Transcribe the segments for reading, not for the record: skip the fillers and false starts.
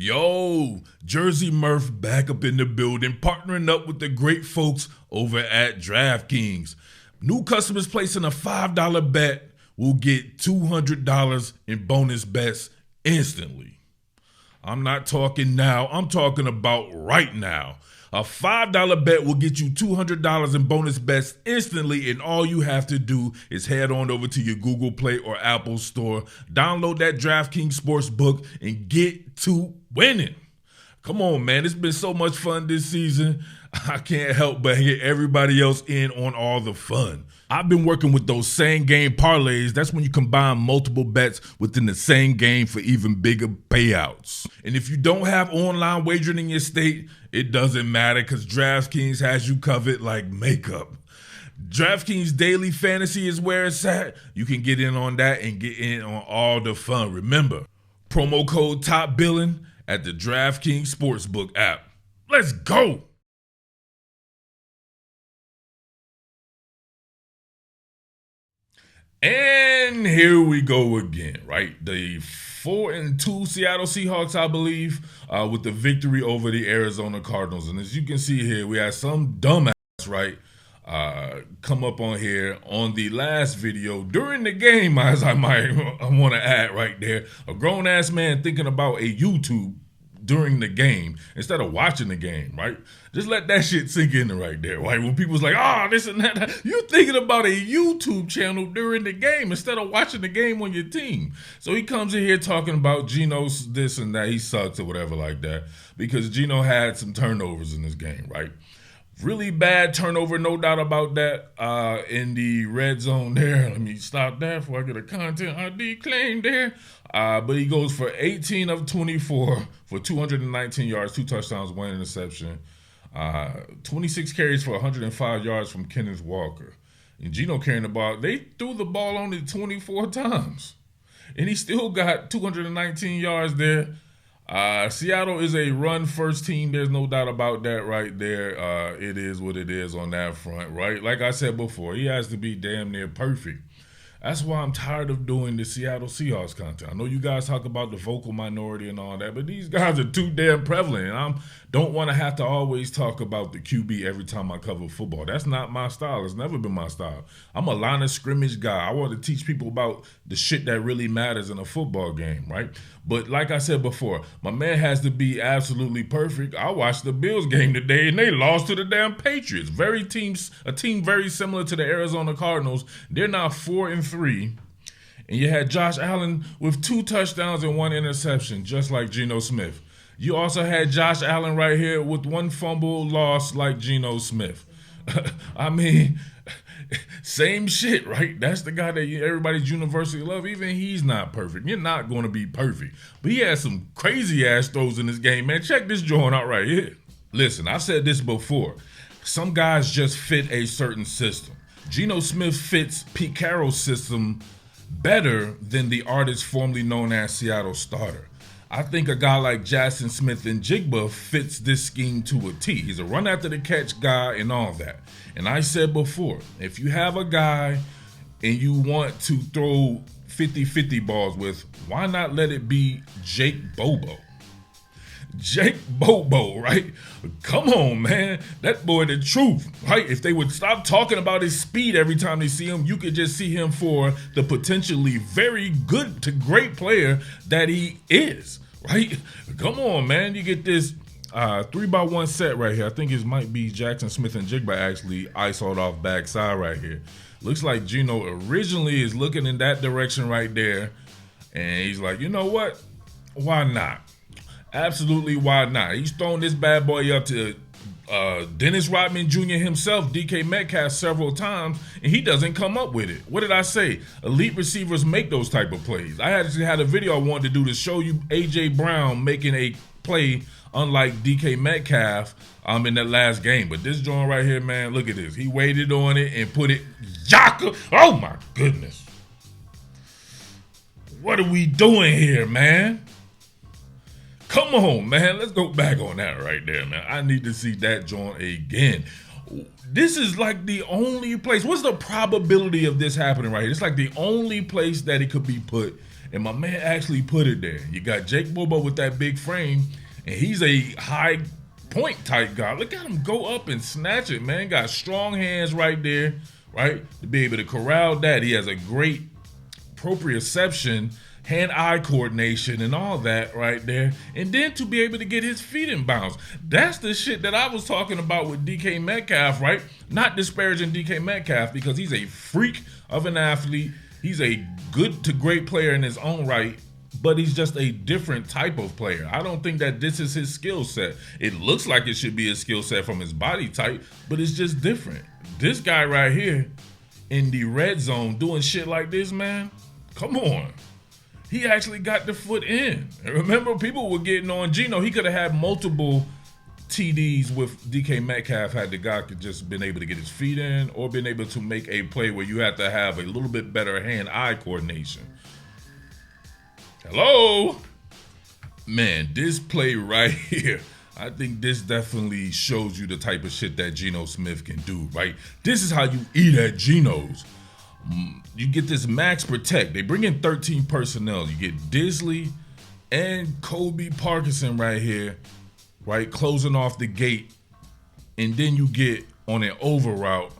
Yo, Jersey Murph back up in the building, partnering up with the great folks over at DraftKings. New customers placing a $5 bet will get $200 in bonus bets instantly. I'm not talking now, I'm talking about right now. A $5 bet will get you $200 in bonus bets instantly, and all you have to do is head on over to your Google Play or Apple Store, download that DraftKings Sportsbook, and get to winning. Come on, man. It's been so much fun this season. I can't help but get everybody else in on all the fun. I've been working with those same game parlays. That's when you combine multiple bets within the same game for even bigger payouts. And if you don't have online wagering in your state, it doesn't matter because DraftKings has you covered like makeup. DraftKings Daily Fantasy is where it's at. You can get in on that and get in on all the fun. Remember, promo code TOPBILLIN at the DraftKings Sportsbook app. Let's go! And here we go again, right? The 4-2 Seattle Seahawks, I believe, with the victory over the Arizona Cardinals. And as you can see here, we had some dumbass, right, come up on here on the last video during the game, as I might want to add right there. A grown-ass man thinking about a YouTube during the game instead of watching the game, right? Just let that shit sink in right there, right? When people's like, this and that, you thinking about a YouTube channel during the game instead of watching the game on your team. So he comes in here talking about Geno's this and that, he sucks or whatever like that, because Geno had some turnovers in this game, right? Really bad turnover, no doubt about that, in the red zone there. Let me stop that before I get a content ID claim there. But he goes for 18 of 24 for 219 yards, 2 touchdowns, 1 interception. 26 carries for 105 yards from Kenneth Walker. And Geno carrying the ball. They threw the ball only 24 times. And he still got 219 yards there. Seattle is a run-first team. There's no doubt about that right there. It is what it is on that front, right? Like I said before, he has to be damn near perfect. That's why I'm tired of doing the Seattle Seahawks content. I know you guys talk about the vocal minority and all that, but these guys are too damn prevalent. And I don't want to have to always talk about the QB every time I cover football. That's not my style. It's never been my style. I'm a line of scrimmage guy. I want to teach people about the shit that really matters in a football game, right? But like I said before, my man has to be absolutely perfect. I watched the Bills game today, and they lost to the damn Patriots. A team very similar to the Arizona Cardinals. They're now 4-3. And you had Josh Allen with 2 touchdowns and 1 interception, just like Geno Smith. You also had Josh Allen right here with 1 fumble loss like Geno Smith. I mean, same shit, right? That's the guy that everybody's universally love. Even he's not perfect. You're not going to be perfect. But he had some crazy ass throws in this game, man. Check this joint out right here. Listen, I've said this before. Some guys just fit a certain system. Geno Smith fits Pete Carroll's system better than the artist formerly known as Seattle Starter. I think a guy like Jackson Smith and Jigba fits this scheme to a T. He's a run after the catch guy and all that. And I said before, if you have a guy and you want to throw 50-50 balls with, why not let it be Jake Bobo? Jake Bobo, right? Come on, man. That boy, the truth, right? If they would stop talking about his speed every time they see him, you could just see him for the potentially very good to great player that he is, right? Come on, man. You get this 3-by-1 set right here. I think it might be Jackson Smith and Jigba actually isoed off backside right here. Looks like Geno originally is looking in that direction right there. And he's like, you know what? Why not? Absolutely, why not? He's thrown this bad boy up to Dennis Rodman Jr. himself, DK Metcalf, several times, and he doesn't come up with it. What did I say? Elite receivers make those type of plays. I actually had a video I wanted to do to show you A.J. Brown making a play unlike DK Metcalf in that last game. But this joint right here, man, look at this. He waited on it and put it, Yaka. Oh, my goodness. What are we doing here, man? Come on, man. Let's go back on that right there, man. I need to see that joint again. This is like the only place. What's the probability of this happening right here? It's like the only place that it could be put, And my man actually put it there. You got Jake Bobo with that big frame, and he's a high point type guy. Look at him go up and snatch it, man. Got strong hands right there, right? To be able to corral that. He has a great proprioception, hand-eye coordination and all that right there. And then to be able to get his feet in bounds. That's the shit that I was talking about with DK Metcalf, right? Not disparaging DK Metcalf because he's a freak of an athlete. He's a good to great player in his own right, but he's just a different type of player. I don't think that this is his skill set. It looks like it should be his skill set from his body type, but it's just different. This guy right here in the red zone doing shit like this, man, come on. He actually got the foot in. And remember, people were getting on Geno. He could have had multiple TDs with DK Metcalf had the guy could just been able to get his feet in or been able to make a play where you have to have a little bit better hand-eye coordination. Hello? Man, this play right here, I think this definitely shows you the type of shit that Geno Smith can do, right? This is how you eat at Geno's. You get this max protect. They bring in 13 personnel. You get Disley and Kobe Parkinson right here, right, closing off the gate. And then you get on an over route,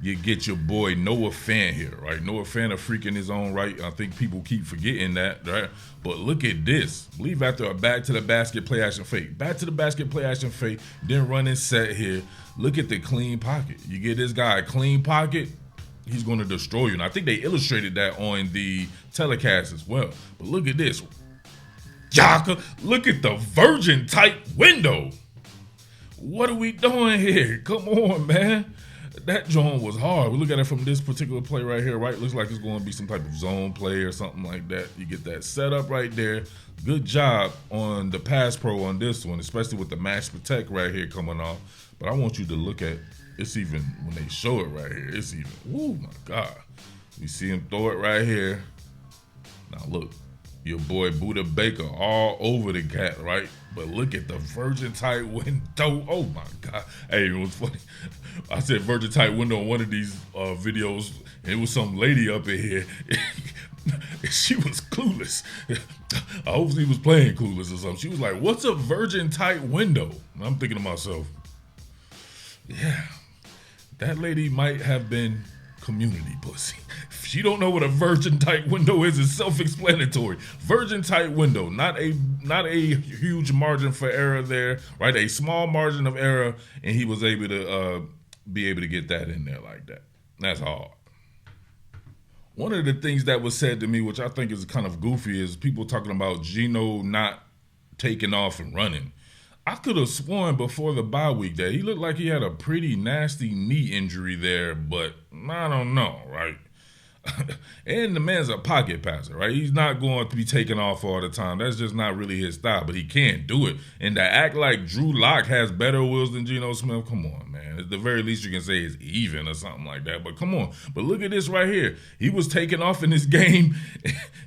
you get your boy Noah Fant here, right? Noah Fant a freak in his own right. I think people keep forgetting that, right? But look at this. Leave after a back to the basket play action fake. Back to the basket play action fake. Then run and set here. Look at the clean pocket. You get this guy a clean pocket, he's going to destroy you. And I think they illustrated that on the telecast as well. But look at this. Yaka, look at the virgin type window. What are we doing here? Come on, man. That joint was hard. We look at it from this particular play right here, right? Looks like it's going to be some type of zone play or something like that. You get that set up right there. Good job on the pass pro on this one, especially with the max protect right here coming off. But I want you to look at, it's even, when they show it right here, it's even, oh my God. We see him throw it right here. Now look, your boy Buda Baker all over the cat, right? But look at the virgin tight window. Oh my God. Hey, it was funny. I said virgin tight window on one of these videos, and it was some lady up in here. She was clueless. I hope she was playing clueless or something. She was like, what's a virgin tight window? And I'm thinking to myself, yeah, that lady might have been community pussy. If she don't know what a virgin tight window is, it's self-explanatory. Virgin tight window, not a huge margin for error there, right? A small margin of error, and he was able to be able to get that in there like that. That's hard. One of the things that was said to me, which I think is kind of goofy, is people talking about Geno not taking off and running. I could have sworn before the bye week that he looked like he had a pretty nasty knee injury there, but I don't know, right? And the man's a pocket passer, right? He's not going to be taking off all the time. That's just not really his style, but he can do it. And to act like Drew Lock has better wheels than Geno Smith, come on, man. At the very least, you can say it's even or something like that, but come on. But look at this right here. He was taking off in this game,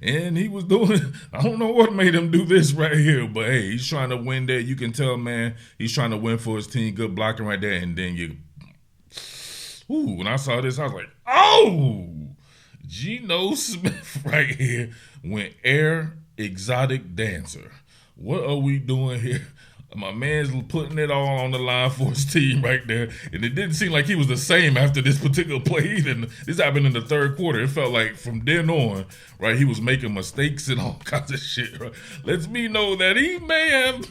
and he was doing, I don't know what made him do this right here, but hey, he's trying to win there. You can tell, man, he's trying to win for his team. Good blocking right there, and then when I saw this, I was like, oh! Geno Smith right here went air exotic dancer. What are we doing here? My man's putting it all on the line for his team right there. And it didn't seem like he was the same after this particular play either. This happened in the third quarter. It felt like from then on, right, he was making mistakes and all kinds of shit. Right? Lets me know that he may have,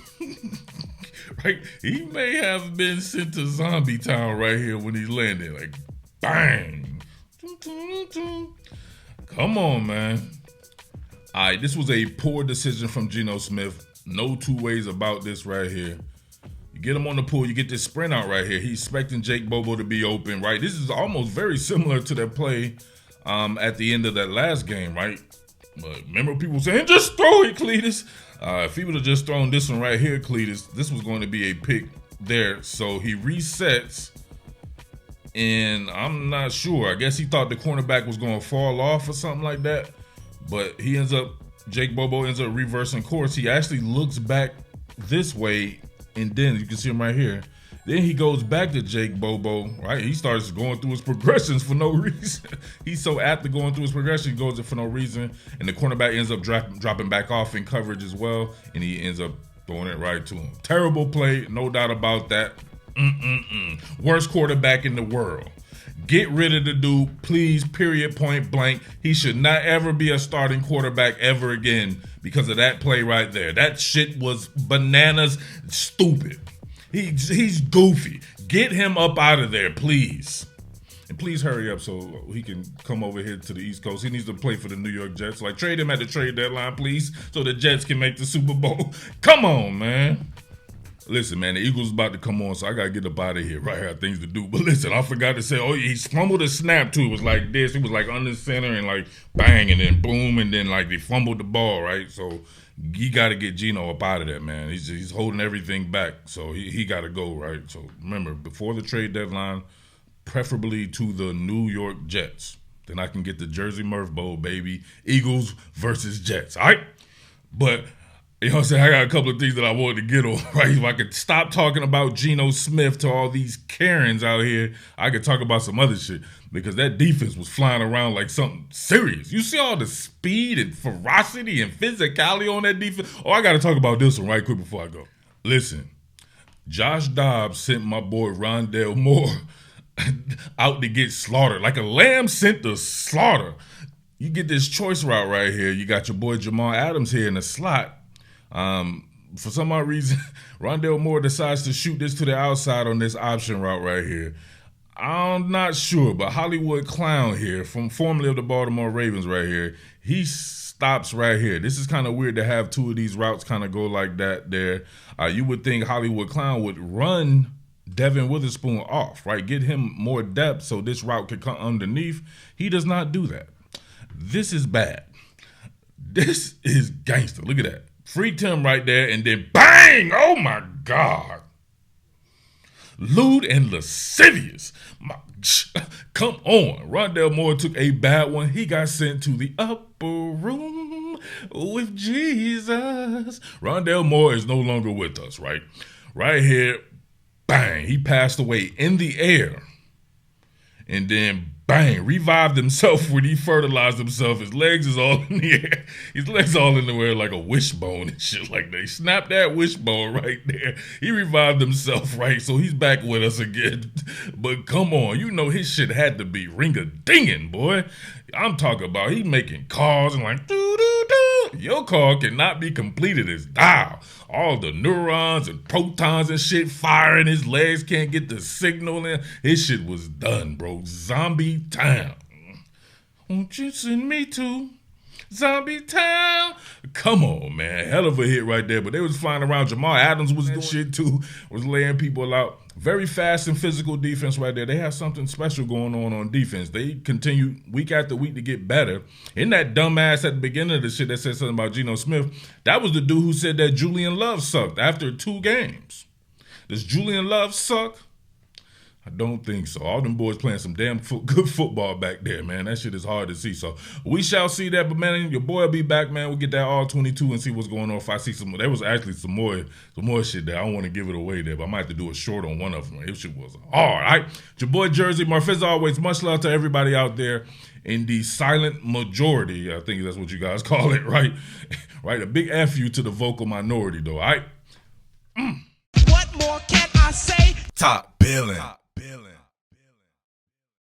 right, he may have been sent to Zombie Town right here when he landed. Like, bang. Come on, man. All right, this was a poor decision from Geno Smith. No two ways about this right here. You get him on the pool, you get this sprint out right here. He's expecting Jake Bobo to be open, right? This is almost very similar to that play at the end of that last game, right? But remember people saying, just throw it, Cletus. If he would have just thrown this one right here, Cletus, this was going to be a pick there. So he resets. And I'm not sure. I guess he thought the cornerback was going to fall off or something like that. But Jake Bobo ends up reversing course. He actually looks back this way, and then you can see him right here. Then he goes back to Jake Bobo, right? He starts going through his progressions for no reason. He's so apt to going through his progression, he goes it for no reason. And the cornerback ends up dropping back off in coverage as well. And he ends up throwing it right to him. Terrible play, no doubt about that. Worst quarterback in the world. Get rid of the dude, please, period, point blank. He should not ever be a starting quarterback ever again because of that play right there. That shit was bananas stupid. He's goofy. Get him up out of there, please. And please hurry up so he can come over here to the East Coast. He needs to play for the New York Jets. Like, trade him at the trade deadline, please, so the Jets can make the Super Bowl. Come on, man. Listen, man, the Eagles about to come on, so I got to get up out of here. Right, I have things to do. But listen, I forgot to say, he fumbled a snap, too. It was like this. It was like under center and like bang, and then boom, and then like they fumbled the ball, right? So you got to get Geno up out of there, man. He's holding everything back, so he got to go, right? So remember, before the trade deadline, preferably to the New York Jets. Then I can get the Jersey Murph Bowl, baby. Eagles versus Jets, all right? But you know what I'm saying? I got a couple of things that I wanted to get on, right? If I could stop talking about Geno Smith to all these Karens out here, I could talk about some other shit because that defense was flying around like something serious. You see all the speed and ferocity and physicality on that defense? Oh, I got to talk about this one right quick before I go. Listen, Josh Dobbs sent my boy Rondale Moore out to get slaughtered. Like a lamb sent to slaughter. You get this choice route right here. You got your boy Jamal Adams here in the slot. For some odd reason, Rondale Moore decides to shoot this to the outside on this option route right here. I'm not sure, but Hollywood Clown here, formerly of the Baltimore Ravens right here, he stops right here. This is kind of weird to have two of these routes kind of go like that there. You would think Hollywood Clown would run Devin Witherspoon off, right? Get him more depth so this route could come underneath. He does not do that. This is bad. This is gangster. Look at that. Freaked him right there, and then bang! Oh, my God. Lewd and lascivious. Come on. Rondale Moore took a bad one. He got sent to the upper room with Jesus. Rondale Moore is no longer with us, right? Right here, bang. He passed away in the air. And then bang, revived himself when he fertilized himself. His legs is all in the air. His legs all in the air like a wishbone and shit like that. He snapped that wishbone right there. He revived himself, right? So he's back with us again. But come on, you know his shit had to be ring-a-dinging, boy. I'm talking about he making calls and like, doo-doo-doo. Your call cannot be completed as dial. All the neurons and protons and shit firing. His legs can't get the signal in. His shit was done, bro. Zombie town. Won't you send me to Zombie Town? Come on, man. Hell of a hit right there. But they was flying around. Jamal Adams was doing shit too. Was laying people out. Very fast and physical defense right there. They have something special going on defense. They continue week after week to get better. In that dumbass at the beginning of the shit that said something about Geno Smith, that was the dude who said that Julian Love sucked after 2 games. Does Julian Love suck? I don't think so. All them boys playing some damn good football back there, man. That shit is hard to see. So we shall see that. But, man, your boy will be back, man. We'll get that all 22 and see what's going on. If I see some, there was actually some more shit there. I don't want to give it away there, but I might have to do a short on one of them. It shit was hard, all right? It's your boy Jersey Murph. As always, much love to everybody out there in the silent majority. I think that's what you guys call it, right? Right? A big F you to the vocal minority, though, all right? What more can I say? Top Billin.